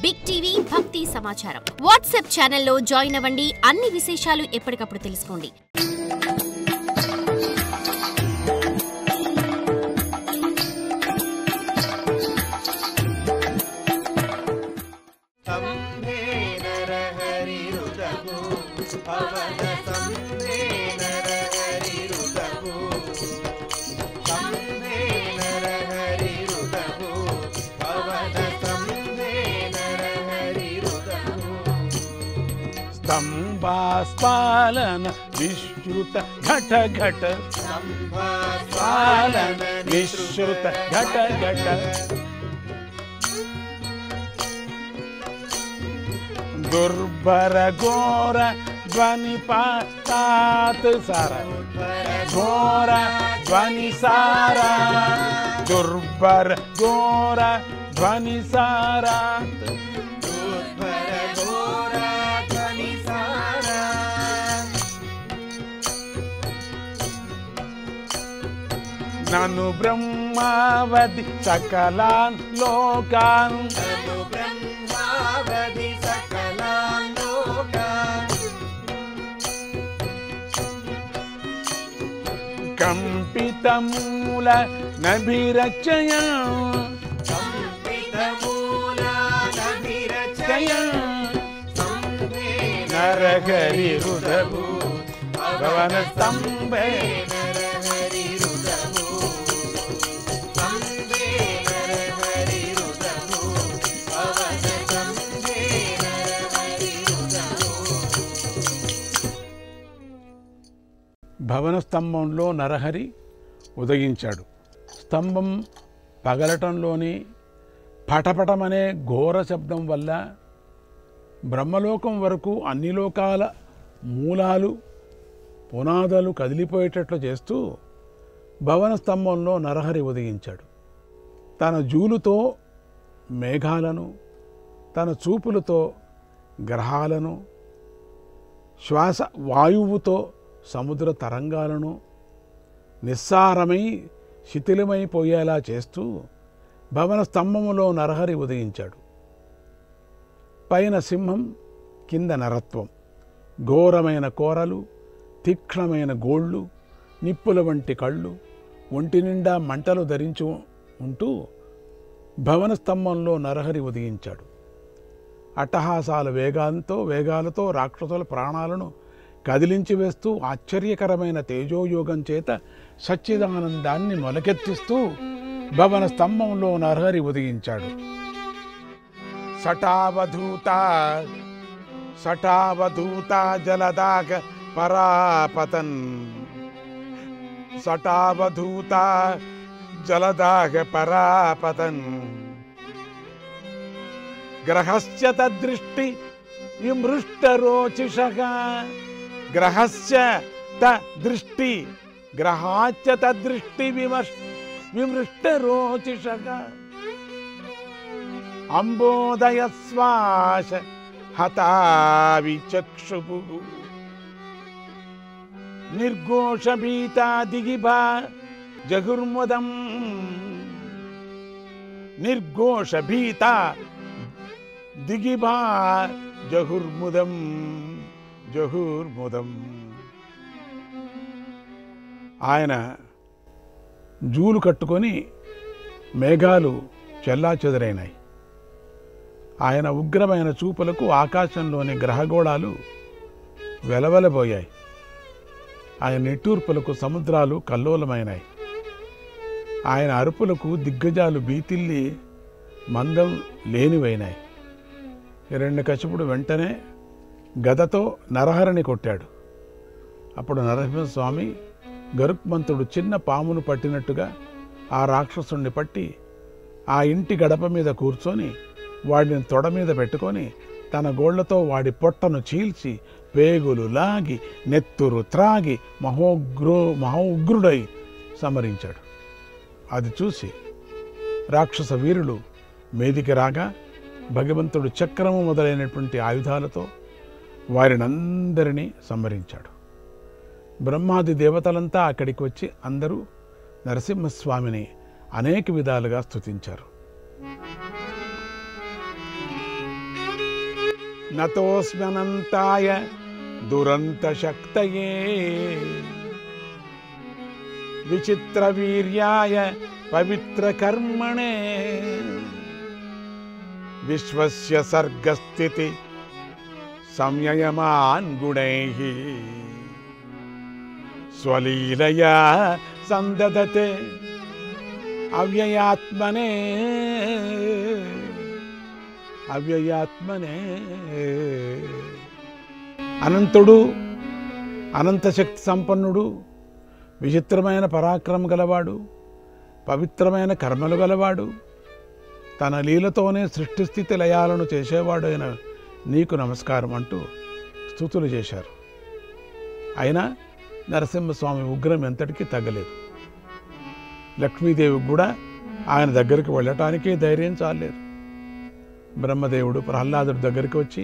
Big TV భక్తి సమాచారం WhatsApp ఛానల్లో జాయిన్ అవ్వండి. అన్ని విశేషాలు ఎప్పటికప్పుడు తెలుసుకోండి. स्तंभास्फालन विश्रुत घट घट स्तंभास्फालन विश्रुत घट घट दुर्भर घोर ध्वनि पातात सारा घोर ध्वनि सारा दुर्भर घोर ध्वनि सारा ननु ब्रह्मावधि सकलान् लोकान् कंपितमूल नभिरचय नरहरि रुदभू भवन स्तंभे భవన స్తంభంలో నరహరి ఉదయించాడు. స్తంభం పగలటంలోని పటపటమనే ఘోర శబ్దం వల్ల బ్రహ్మలోకం వరకు అన్ని లోకాల మూలాలు పునాదులు కదిలిపోయేటట్లు చేస్తూ భవన స్తంభంలో నరహరి ఉదయించాడు. తన జూలుతో మేఘాలను, తన చూపులతో గ్రహాలను, శ్వాస వాయువుతో సముద్ర తరంగాలను నిస్సారమై శిథిలమైపోయేలా చేస్తూ భవన స్తంభములో నరహరి ఉదయించాడు. పైన సింహం, కింద నరత్వం, ఘోరమైన కోరలు, తీక్ష్ణమైన గోళ్ళు, నిప్పుల వంటి కళ్ళు, ఒంటి నిండా మంటలు ధరించి ఉంటూ భవన స్తంభంలో నరహరి ఉదయించాడు. అట్టహాసాల వేగాలతో రాక్షసుల ప్రాణాలను కదిలించి వేస్తూ ఆశ్చర్యకరమైన తేజోయోగం చేత సచ్చిదానందాన్ని మొలకెత్తిస్తూ భవన స్తంభంలో నరహరి ఉదయించాడు. సటావధూత జలదాగ పరాపతన్ సటావధూత జలదాగ పరాపతన్ గ్రహస్య తదృష్టి విమృష్టరోచిషగా గ్రహస్య తదృష్టి గ్రహాచ్య తదృష్టి విమృష్టరోచిషగా అంబోదయస్వాశ హతావిచక్షుః నిర్ఘోషభీతా దిగిభా జగుర్ముదం నిర్ఘోషభీతా దిగిభా జహుర్ముదం జహుర్ముదం. ఆయన జూలు కట్టుకొని మేఘాలు చెల్లాచెదరైనాయి. ఆయన ఉగ్రమైన చూపులకు ఆకాశంలోని గ్రహగోళాలు వెలవెలబోయాయి. ఆయన నిట్టూర్పులకు సముద్రాలు కల్లోలమైనాయి. ఆయన అరుపులకు దిగ్గజాలు బీతిల్లి మందం లేనివైనాయి. హిరణ్యకశిపుడు వెంటనే గదతో నరహరిని కొట్టాడు. అప్పుడు నరసింహస్వామి గరుత్మంతుడు చిన్న పామును పట్టినట్టుగా ఆ రాక్షసుణ్ణి పట్టి ఆ ఇంటి గడప మీద కూర్చొని వాడిని తొడ మీద పెట్టుకొని తన గోళ్లతో వాడి పొట్టను చీల్చి పేగులు లాగి నెత్తురు త్రాగి మహోగ్రుడై సమరించాడు. అది చూసి రాక్షస వీరులు మీదికి రాగా భగవంతుడు చక్రము మొదలైనటువంటి ఆయుధాలతో వారినందరినీ సంహరించాడు. బ్రహ్మాది దేవతలంతా అక్కడికి వచ్చి అందరూ నరసింహస్వామిని అనేక విధాలుగా స్తుతించారు. నతోస్మ్యనంతాయ దురంతశక్తయే విచిత్రవీర్యాయ పవిత్రకర్మణే విశ్వస్య సర్గస్థితి సంయయమాన్ గుణైః స్వలీలయా సందదతే అవ్యయాత్మనే అనంతుడు, అనంతశక్తి సంపన్నుడు, విచిత్రమైన పరాక్రమం గలవాడు, పవిత్రమైన కర్మలు గలవాడు, తన లీలతోనే సృష్టిస్థితి లయాలను చేసేవాడైన నీకు నమస్కారం అంటూ స్తుతులు చేశారు. అయినా నరసింహస్వామి ఉగ్రం ఎంతటికీ తగ్గలేదు. లక్ష్మీదేవికి కూడా ఆయన దగ్గరికి వెళ్ళటానికే ధైర్యం చాలేదు. బ్రహ్మదేవుడు ప్రహ్లాదుడి దగ్గరికి వచ్చి,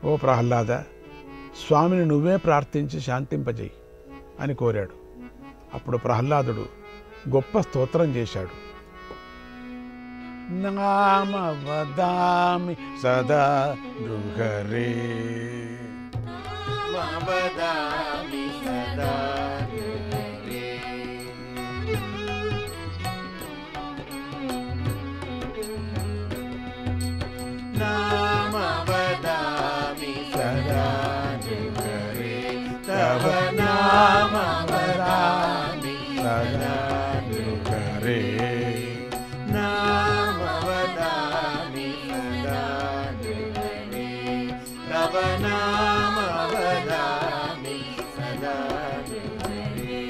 ఓ ప్రహ్లాద, స్వామిని నువ్వే ప్రార్థించి శాంతింపజేయి అని కోరాడు. అప్పుడు ప్రహ్లాదుడు గొప్ప స్తోత్రం చేశాడు. నామ వదామి సదా నృహరే, తవ నామ వదామి సదా నృహరే, నామ వదామి సదా నృహరే, తవ నామ వదామి సదా నృహరే.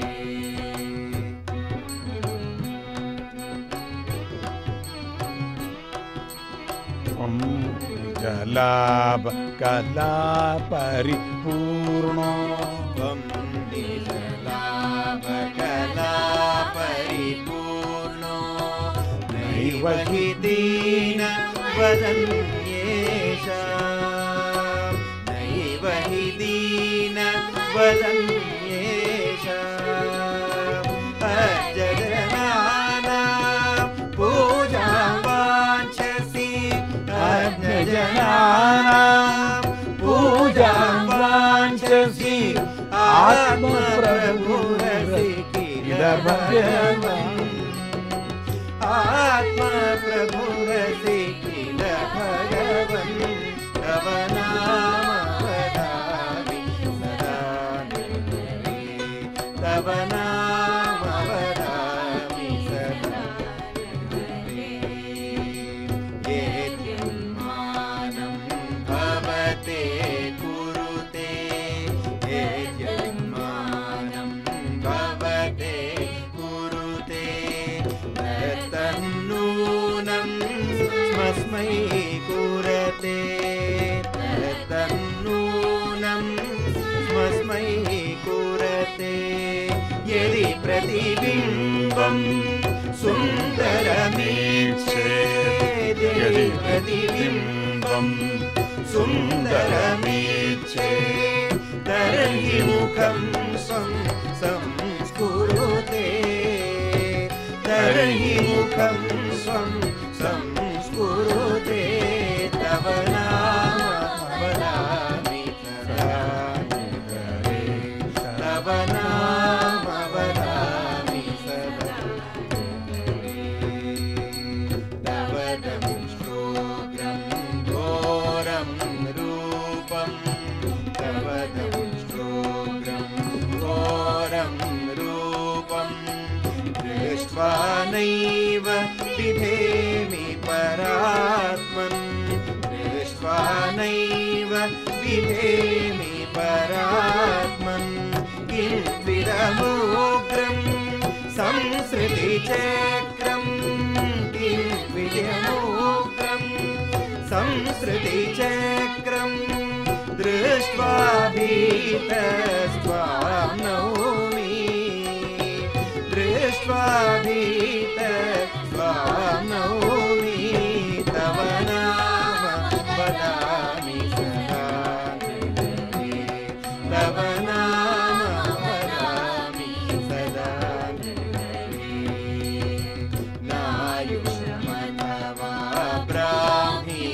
జలాభ కళా పరిపూర్ణో నిజలాభ కళా పరిపూర్ణో నైవ హి దీన వదన్యేష, నైవ హి దీన వదన్యేష. అజగనానాం పూజాం వాంఛసి, అజ్ఞజనానాం పూజాం వాంఛసి, ఆత్మప్రభురసికిల భగవన్, ఆత్మప్రభురసికిల భగవన్. తవ నామ వదామి సదా నృహరే, తవ నామ వదామి సదా నృహరే. యజ్ఞమానం భవతే కురుతే, యజ్ఞమానం భవతే కురుతే, తన్నూనం స్మస్మై కురతే, తన్నూనం స్మస్మై కురతే. యది ప్రతిబింబం సుందరమీక్షేత్, యది ప్రతిబింబం సుందరమీక్షేత్, తర్హి ముఖం స్వం సంస్కురుతే, తర్హి ముఖం స్వం సంస్కురుతే. తవ నామ వదామి సదా నృహరే, తవ నామ వదామి సదా నృహరే. తవ దంష్ట్రోగ్రం ఘోరం రూపం, తవ దంష్ట్రోగ్రం ఘోరం రూపం, దృష్ట్వా నైవ బిభేమి పరాత్మన్, దృష్ట్వా నైవ బిభేమి పరాత్మన్. కింవిదమోగ్రం సంసృతి చక్రం, కింవిదమోగ్రం సంసృతి చక్రం, దృష్ట్వా భీతస్త్వాం నౌమి, దృష్ట్వా భీతస్త్వాం నౌమి. తవ నామ వదామి సదా నృహరే, తవ నామ వదామి సదా నృహరే. నాయుష్మతవా బ్రాహ్మీ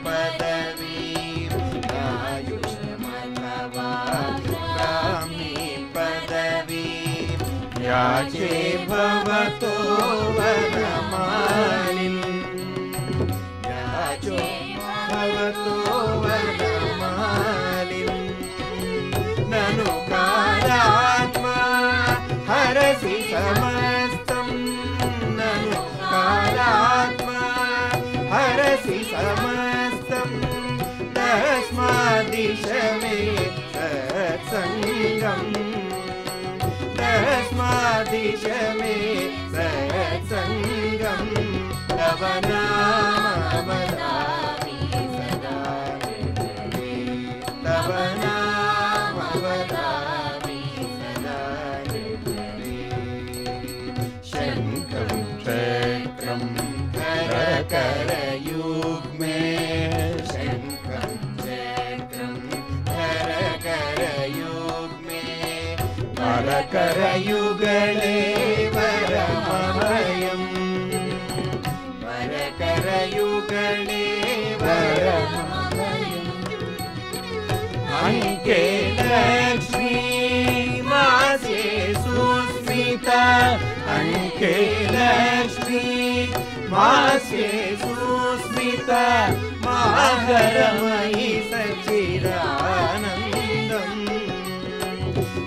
పదవీ, याचे भवतो वनमालिन् याचे भवतो वनमालिन् ननु कालात्मा हरसि समस्तं ननु कालात्मा हरसि समस्तं तस्माद्दिश मे सत्सङ्गम् तस्माद्दिश मे सत्सङ्गम् तव नाम वदामि सदा हृदये तव नाम वदामि सदा हृदये शङ्खं चक्रं करकरयुग्मे शङ्खं चक्रं करकरयुग्मे वरकरयुगले वरमभयम् वरकरयुगले वरमभयम् अङ्के लक्ष्मी मासे सुस्मिता अङ्के लक्ष्मी मासे सुस्मिता माहरमयि सच्चिदानन्दम्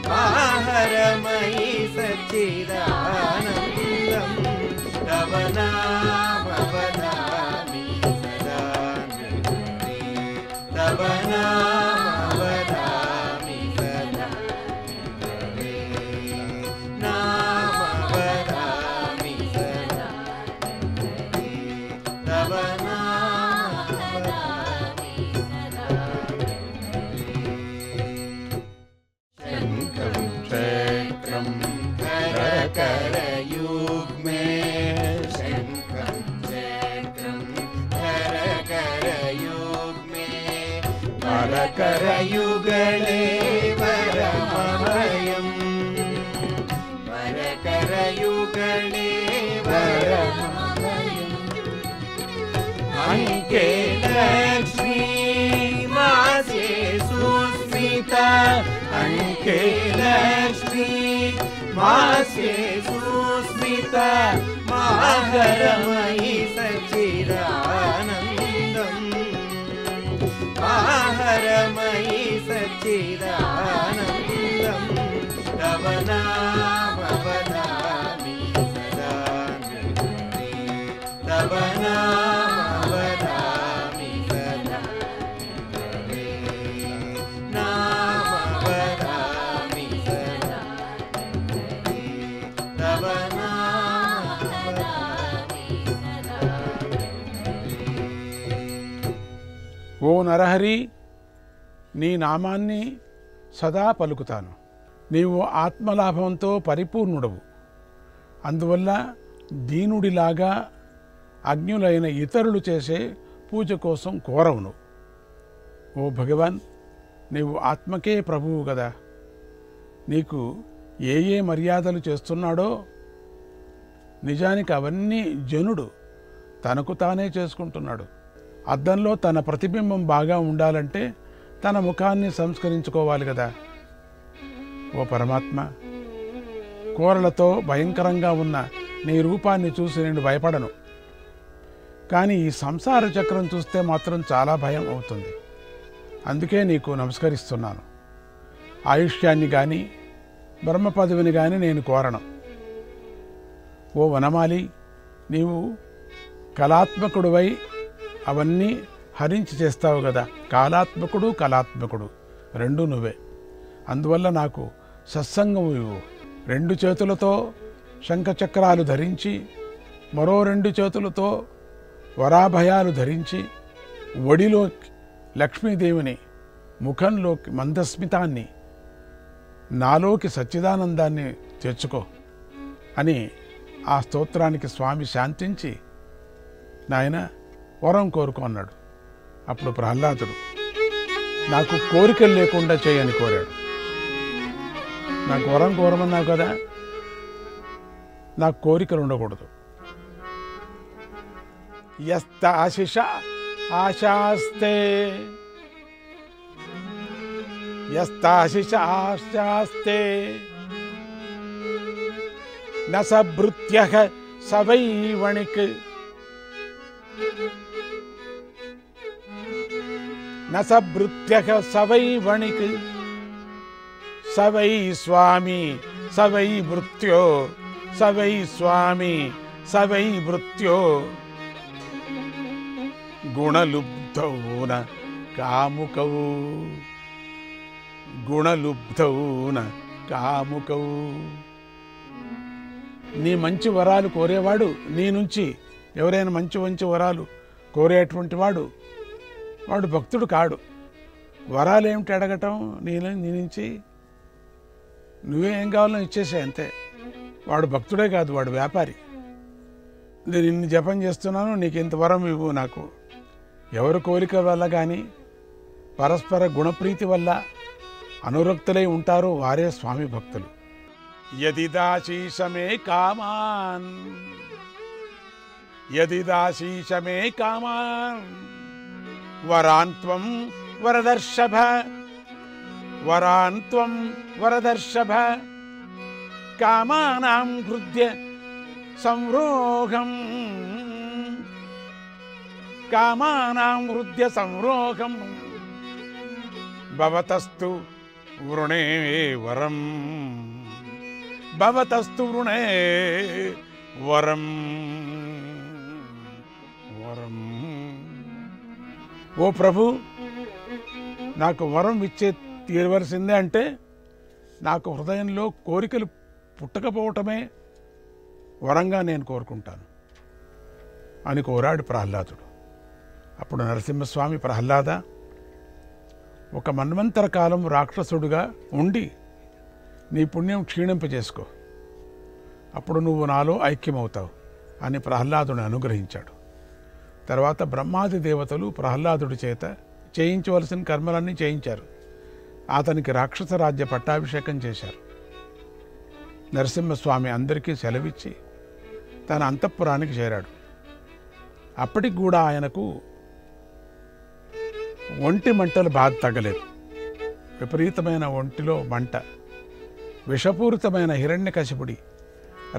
माहरमयि सच्चिदानन्दम् तव नाम वदामि सदा हृदये तव नाम वदामि सदा हृदये नाम वदामि सदा हृदये तव नाम वदामि सदा शङ्खं चक्रं करकरयुग्मे शङ्खं चक्रं करकरयुग्मे वरकरयुगले वरमभयम् वरकरयुगले वरमभयम् अङ्के लक्ष्मी मासे सुस्मिता अङ्के लक्ष्मी मासे सुस्मिता माहरमयि सच्चिदानन्दम् माहरमयि सच्चिदानन्दम् तव नाम वदामि सदा हृदये तव नाम वदामि सदा हृदये नाम वदामि सदा हृदये तव नाम वदामि सदा हृदये ఓ నరహరి, నీ నామాన్ని సదా పలుకుతాను. నీవు ఆత్మలాభంతో పరిపూర్ణుడవు. అందువల్ల దీనుడిలాగా అజ్ఞులైన ఇతరులు చేసే పూజ కోసం కోరవును. ఓ భగవాన్, నీవు ఆత్మకే ప్రభువు కదా. నీకు ఏ ఏ మర్యాదలు చేస్తున్నాడో నిజానికి అవన్నీ జనుడు తనకు తానే చేసుకుంటున్నాడు. అద్దంలో తన ప్రతిబింబం బాగా ఉండాలంటే తన ముఖాన్ని సంస్కరించుకోవాలి కదా. ఓ పరమాత్మ, కూరలతో భయంకరంగా ఉన్న నీ రూపాన్ని చూసి నేను భయపడను. కానీ ఈ సంసార చక్రం చూస్తే మాత్రం చాలా భయం అవుతుంది. అందుకే నీకు నమస్కరిస్తున్నాను. ఆయుష్యాన్ని కానీ బ్రహ్మ పదవిని కానీ నేను కోరను. ఓ వనమాలి, నీవు కళాత్మకుడువై అవన్నీ హరించి చేస్తావు కదా. కాలాత్మకుడు కళాత్మకుడు రెండూ నువ్వే. అందువల్ల నాకు సత్సంగం ఇవ్వు. 2 చేతులతో శంఖచక్రాలు ధరించి, మరో 2 చేతులతో వరాభయాలు ధరించి, ఒడిలోకి లక్ష్మీదేవిని, ముఖంలోకి మందస్మితాన్ని, నాలోకి సచ్చిదానందాన్ని తెచ్చుకో అని ఆ స్తోత్రానికి స్వామి శాంతించి, నాయన వరం కోరుకో అన్నాడు. అప్పుడు ప్రహ్లాదుడు నాకు కోరికలు లేకుండా చేయని కోరాడు. నాకు వరం కోరమన్నావు కదా, నాకు కోరికలు ఉండకూడదు. యస్త ఆశిష ఆశాస్తే యస్తాశిష ఆశాస్తే నసభృత్యః సవై వణిక్ నసభృత్యః సవై వణిక్ సవై స్వామి సవై భృత్యో సవై స్వామి సవై భృత్యో గుణలుబ్ధౌ న కాముకౌ గుణలుబ్ధౌ న కాముకౌ. నీ మంచి వరాలు కోరేవాడు, నీ నుంచి ఎవరైనా మంచి మంచి వరాలు కోరేటువంటి వాడు భక్తుడు కాడు. వరాలు ఏమిటి అడగటం నీ నుంచి? నువ్వేం కావాలో ఇచ్చేసే అంతే. వాడు భక్తుడే కాదు, వాడు వ్యాపారి. నేను ఇన్ని జపం చేస్తున్నాను, నీకు ఇంత వరం ఇవ్వు నాకు. ఎవరి కోరిక వల్ల కానీ పరస్పర గుణప్రీతి వల్ల అనురక్తులై ఉంటారో వారే స్వామి భక్తులు. యదిదాశీషమే కామాన్ యదిదాశీషమే కామాన్ వరాన్త్వం వరదర్షభ వరాన్త్వం వరదర్షభ కామానాం హృద్య సంరోహం కామానాం హృద్య సంరోహం భవతస్తు వృణే వరం భవతస్తు వృణే వరం వరం. ఓ ప్రభు, నాకు వరం ఇచ్చే తీరవలసిందే. అంటే నాకు హృదయంలో కోరికలు పుట్టకపోవటమే వరంగా నేను కోరుకుంటాను అని కోరాడు ప్రహ్లాదుడు. అప్పుడు నరసింహస్వామి, ప్రహ్లాద, ఒక మన్వంతర కాలం రాక్షసుడుగా ఉండి నీ పుణ్యం క్షీణింపజేసుకో, అప్పుడు నువ్వు నాలో ఐక్యమవుతావు అని ప్రహ్లాదుని అనుగ్రహించాడు. తర్వాత బ్రహ్మాది దేవతలు ప్రహ్లాదుడి చేత చేయించవలసిన కర్మలన్నీ చేయించారు. అతనికి రాక్షస రాజ్య పట్టాభిషేకం చేశారు. నరసింహస్వామి అందరికీ సెలవిచ్చి తన అంతఃపురానికి చేరాడు. అప్పటికి కూడా ఆయనకు ఒంటి మంటలు బాధ తగ్గలేదు. విపరీతమైన ఒంటిలో మంట, విషపూరితమైన హిరణ్యకశిపుడి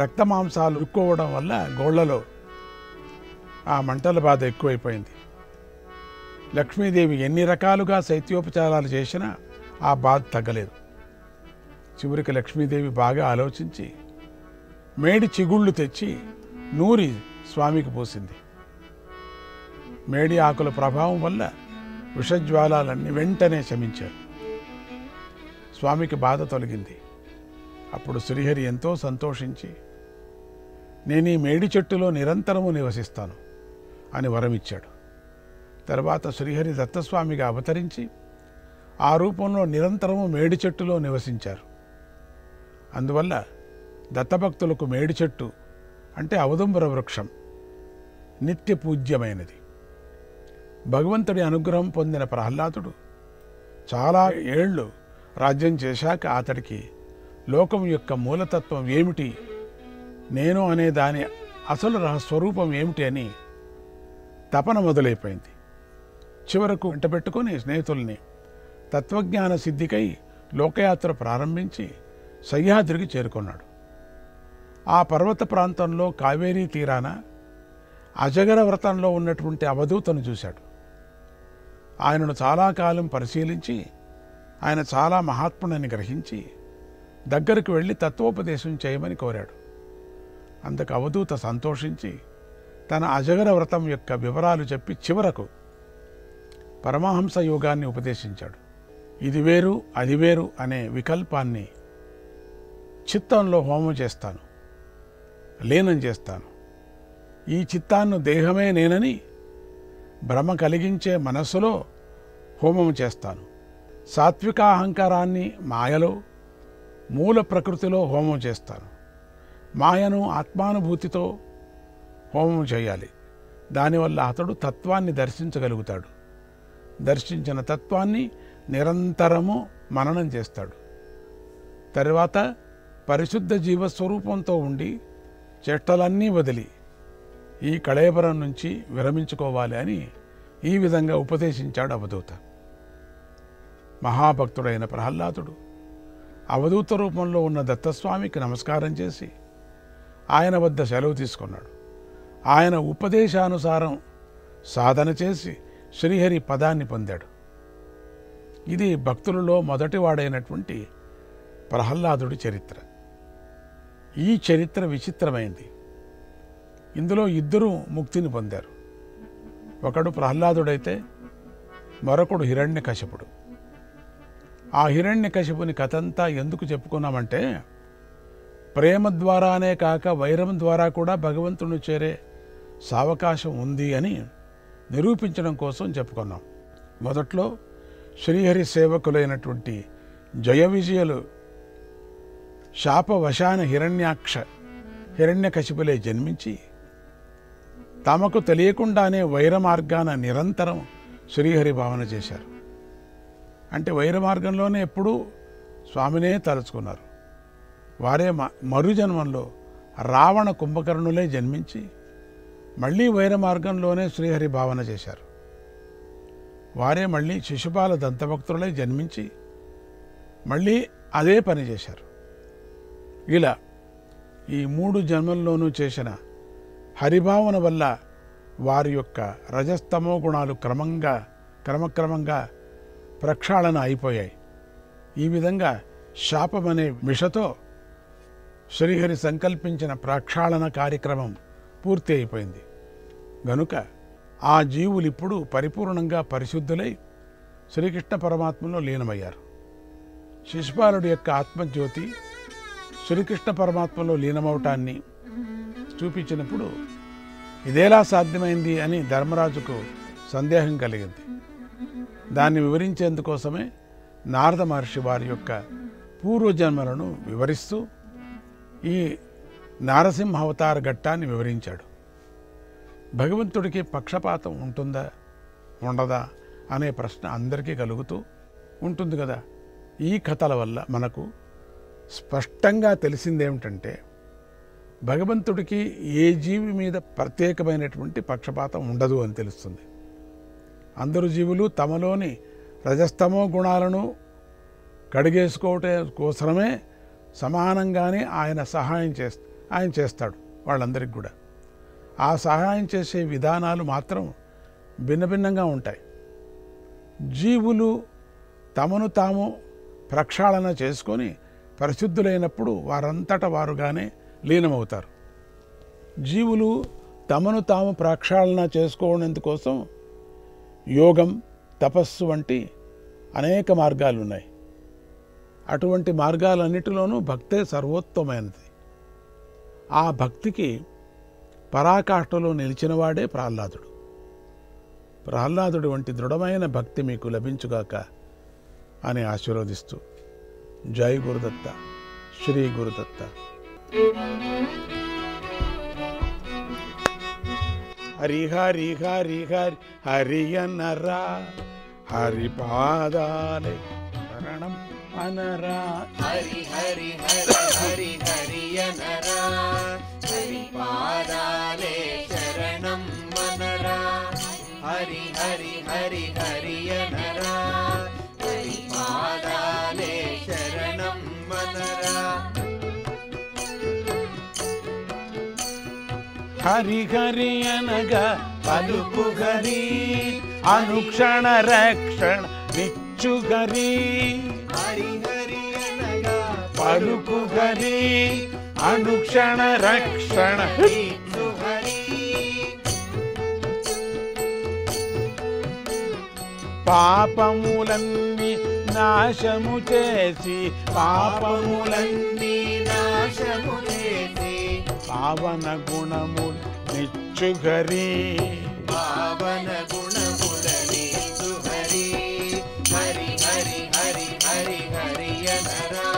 రక్తమాంసాలు ఉక్కోవడం వల్ల గోళ్లలో ఆ మంటల బాధ ఎక్కువైపోయింది. లక్ష్మీదేవి ఎన్ని రకాలుగా శైత్యోపచారాలు చేసినా ఆ బాధ తగ్గలేదు. చివరికి లక్ష్మీదేవి బాగా ఆలోచించి మేడి చిగుళ్ళు తెచ్చి నూరి స్వామికి పూసింది. మేడి ఆకుల ప్రభావం వల్ల విషజ్వాలన్నీ వెంటనే శమించారు. స్వామికి బాధ తొలగింది. అప్పుడు శ్రీహరి ఎంతో సంతోషించి, నేను ఈ మేడి చెట్టులో నిరంతరము నివసిస్తాను అని వరమిచ్చాడు. తర్వాత శ్రీహరి దత్తస్వామిగా అవతరించి ఆ రూపంలో నిరంతరము మేడి చెట్టులో నివసించారు. అందువల్ల దత్తభక్తులకు మేడి చెట్టు అంటే ఔదుంబర వృక్షం నిత్య పూజ్యమైనది. భగవంతుడి అనుగ్రహం పొందిన ప్రహ్లాదుడు చాలా ఏళ్ళు రాజ్యం చేశాక అతడికి లోకం యొక్క మూలతత్వం ఏమిటి, నేను అనే దాని అసలు స్వరూపం ఏమిటి అని తపన మొదలైపోయింది. చివరకు వెంటబెట్టుకొని స్నేహితుల్ని తత్వజ్ఞాన సిద్ధికై లోకయాత్ర ప్రారంభించి సహ్యాద్రికి చేరుకున్నాడు. ఆ పర్వత ప్రాంతంలో కావేరీ తీరాన అజగర వ్రతంలో ఉన్నటువంటి అవధూతను చూశాడు. ఆయనను చాలా కాలం పరిశీలించి ఆయన చాలా మహాత్ముడని గ్రహించి దగ్గరకు వెళ్ళి తత్వోపదేశం చేయమని కోరాడు. అందుకు అవధూత సంతోషించి తన అజగర వ్రతం యొక్క వివరాలు చెప్పి చివరకు పరమహంస యోగాన్ని ఉపదేశించాడు. ఇది వేరు అది వేరు అనే వికల్పాన్ని చిత్తంలో హోమం చేస్తాను, లీనం చేస్తాను. ఈ చిత్తాన్ని దేహమే నేనని భ్రమ కలిగించే మనస్సులో హోమం చేస్తాను. సాత్వికాహంకారాన్ని మాయలో మూల ప్రకృతిలో హోమం చేస్తాను. మాయను ఆత్మానుభూతితో హోమం చేయాలి. దానివల్ల అతడు తత్వాన్ని దర్శించగలుగుతాడు. దర్శించిన తత్వాన్ని నిరంతరము మననం చేస్తాడు. తరువాత పరిశుద్ధ జీవస్వరూపంతో ఉండి చెట్టలన్నీ వదిలి ఈ కళేబరం నుంచి విరమించుకోవాలి అని ఈ విధంగా ఉపదేశించాడు అవధూత. మహాభక్తుడైన ప్రహ్లాదుడు అవధూత రూపంలో ఉన్న దత్తస్వామికి నమస్కారం చేసి ఆయన వద్ద సెలవు తీసుకున్నాడు. ఆయన ఉపదేశానుసారం సాధన చేసి శ్రీహరి పదాన్ని పొందాడు. ఇది భక్తులలో మొదటివాడైనటువంటి ప్రహ్లాదుడి చరిత్ర. ఈ చరిత్ర విచిత్రమైంది. ఇందులో ఇద్దరు ముక్తిని పొందారు. ఒకడు ప్రహ్లాదుడైతే మరొకడు హిరణ్యకశిపుడు. ఆ హిరణ్యకశిపుని కథంతా ఎందుకు చెప్పుకున్నామంటే, ప్రేమ ద్వారానే కాక వైరం ద్వారా కూడా భగవంతుని చేరే సావకాశం ఉంది అని నిరూపించడం కోసం చెప్పుకున్నాం. మొదట్లో శ్రీహరి సేవకులైనటువంటి జయ విజయులు శాపవశాన హిరణ్యకశిపులే జన్మించి తమకు తెలియకుండానే వైర మార్గాన నిరంతరం శ్రీహరి భావన చేశారు. అంటే వైర మార్గంలోనే ఎప్పుడూ స్వామినే తలుచుకున్నారు. వారే మరుజన్మంలో రావణ కుంభకర్ణులే జన్మించి మళ్ళీ వైర మార్గంలోనే శ్రీహరి భావన చేశారు. వారే మళ్ళీ శిశుపాల దంతభక్తులే జన్మించి మళ్ళీ అదే పని చేశారు. ఇలా ఈ 3 జన్మల్లోనూ చేసిన హరిభావన వల్ల వారి యొక్క రజస్తమో గుణాలు క్రమక్రమంగా ప్రక్షాళన అయిపోయాయి. ఈ విధంగా శాపమనే విషతో శ్రీహరి సంకల్పించిన ప్రక్షాళన కార్యక్రమం పూర్తి అయిపోయింది. గనుక ఆ జీవులు ఇప్పుడు పరిపూర్ణంగా పరిశుద్ధులై శ్రీకృష్ణ పరమాత్మలో లీనమయ్యారు. శిశుపాలుడి యొక్క ఆత్మజ్యోతి శ్రీకృష్ణ పరమాత్మలో లీనమవటాన్ని చూపించినప్పుడు ఇదేలా సాధ్యమైంది అని ధర్మరాజుకు సందేహం కలిగింది. దాన్ని వివరించేందుకోసమే నారద మహర్షి వారి యొక్క పూర్వజన్మలను వివరిస్తూ ఈ నారసింహ అవతార ఘట్టాన్ని వివరించాడు. భగవంతుడికి పక్షపాతం ఉంటుందా ఉండదా అనే ప్రశ్న అందరికీ కలుగుతూ ఉంటుంది కదా. ఈ కథల వల్ల మనకు స్పష్టంగా తెలిసిందేమిటంటే, భగవంతుడికి ఏ జీవి మీద ప్రత్యేకమైనటువంటి పక్షపాతం ఉండదు అని తెలుస్తుంది. అందరు జీవులు తమలోని రజస్తమో గుణాలను కడిగేసుకోవటం కోసమే సమానంగానే ఆయన ఆయన చేస్తాడు వాళ్ళందరికీ కూడా. ఆ సహాయం చేసే విధానాలు మాత్రం భిన్నభిన్నంగా ఉంటాయి. జీవులు తమను తాము ప్రక్షాళన చేసుకొని పరిశుద్ధులైనప్పుడు వారంతట వారుగానే లీనమవుతారు. జీవులు తమను తాము ప్రక్షాళన చేసుకోవడందుకోసం యోగం, తపస్సు వంటి అనేక మార్గాలు ఉన్నాయి. అటువంటి మార్గాలన్నిటిలోనూ భక్తే సర్వోత్తమైనది. ఆ భక్తికి పరాకాష్ఠలో నిలిచినవాడే ప్రహ్లాదుడు. ప్రహ్లాదుడి వంటి దృఢమైన భక్తి మీకు లభించుగాక అని ఆశీర్వదిస్తూ, జై గురుదత్త, శ్రీ గురుదత్త. హరి హరి హరి హరి హరియనరా, హరి పాదాలే శరణం అనరా. హరి హరి హరి హరి హరియనరా, హరి పాదాలే శరణం మనరా. హరి హరి హరి హరియనరా, హరి పాదాలే శరణం మనరా. హరి హరి అనగా పలుకు హరి, అనుక్షణ రక్షణ నిచ్చు హరి. హరి హరి అనగా పలుకు హరి, అనుక్షణ రక్షణ నిచ్చు హరి. పాపములన్నీ నాశము చేసి, పాపములన్నీ నాశము చేసి, పావన గుణములు నిచ్చు హరి. పావన గుణములని సుహరి. హరి హరి హరి హరి హరియనరా,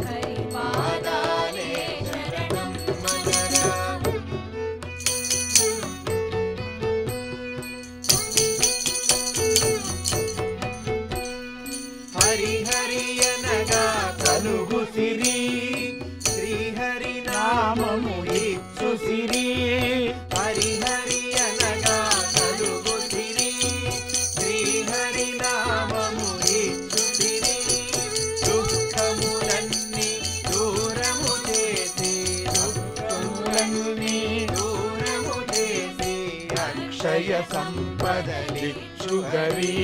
హరి పాదాలే శరణం మనరా. హరి హరి అనగా కలుగు సిరి, శ్రీహరి నామము ఇచ్చు సిరి. హరి హరి అనగా కలుగు సంపదలిచ్చు హరి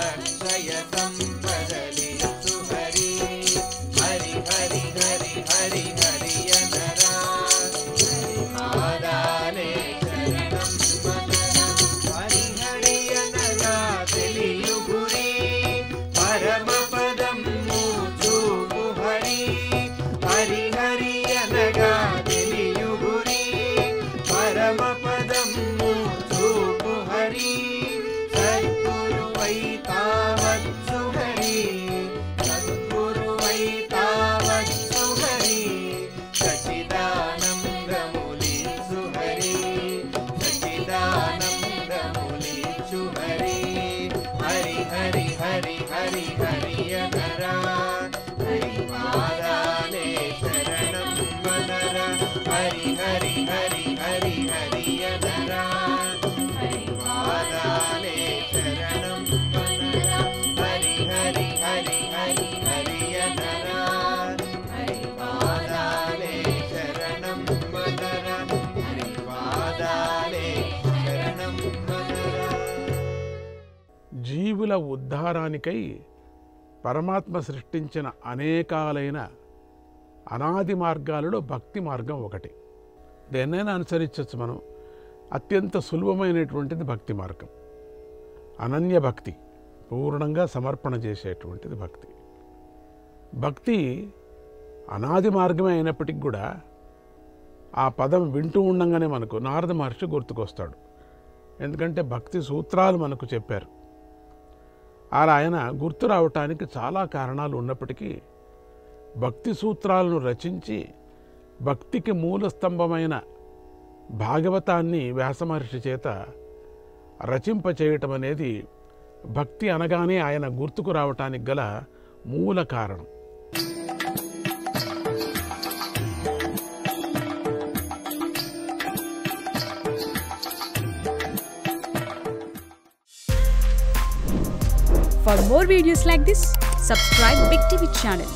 అక్షయ సంపదలిచ్చు హరి హరి హరి హరి హరి హరి అనరా హరి పాదాలే శరణం మనరా హరి హరి అనగా తెలియు గురి పరమ పదం చూపు హరి హరి హరి అనగా తెలియు గురి పరమ పదం చూపు హరి సద్గురువై తావచ్చు హరి సద్గురువై తావచ్చు హరి సచిదానందములీసు హరి సచిదానందములీసు హరి హరి హరి హరి హరి హరి అనరా హరి పాదాలే శరణం మనరా హరి హరి హరి హరి హరి అనరా హరి పాదాలే శరణం మనరా హరి హరి హరి హరి హరి అనరా హరి పాదాలే శరణం మనరా హరి పాదాలే శరణం మనరా. జీవుల ఉద్ధారానికై పరమాత్మ సృష్టించిన అనేకాలైన అనాది మార్గాలలో భక్తి మార్గం ఒకటి. దేన్నైనా అనుసరించవచ్చు మనం. అత్యంత సులభమైనటువంటిది భక్తి మార్గం. అనన్య భక్తి, పూర్ణంగా సమర్పణ చేసేటువంటిది భక్తి. భక్తి అనాది మార్గమే అయినప్పటికి కూడా ఆ పదం వింటూ ఉండంగానే మనకు నారద మహర్షి గుర్తుకొస్తాడు. ఎందుకంటే భక్తి సూత్రాలు మనకు చెప్పారు. అలా ఆయన గుర్తు రావటానికి చాలా కారణాలు ఉన్నప్పటికీ భక్తి సూత్రాలను రచించి భక్తికి మూల స్తంభమైన భాగవతాన్ని వ్యాసమహర్షి చేత రచింపచేయటం అనేది భక్తి అనగానే ఆయన గుర్తుకు రావటానికి గల మూల కారణం. For more videos like this, subscribe Big TV channel.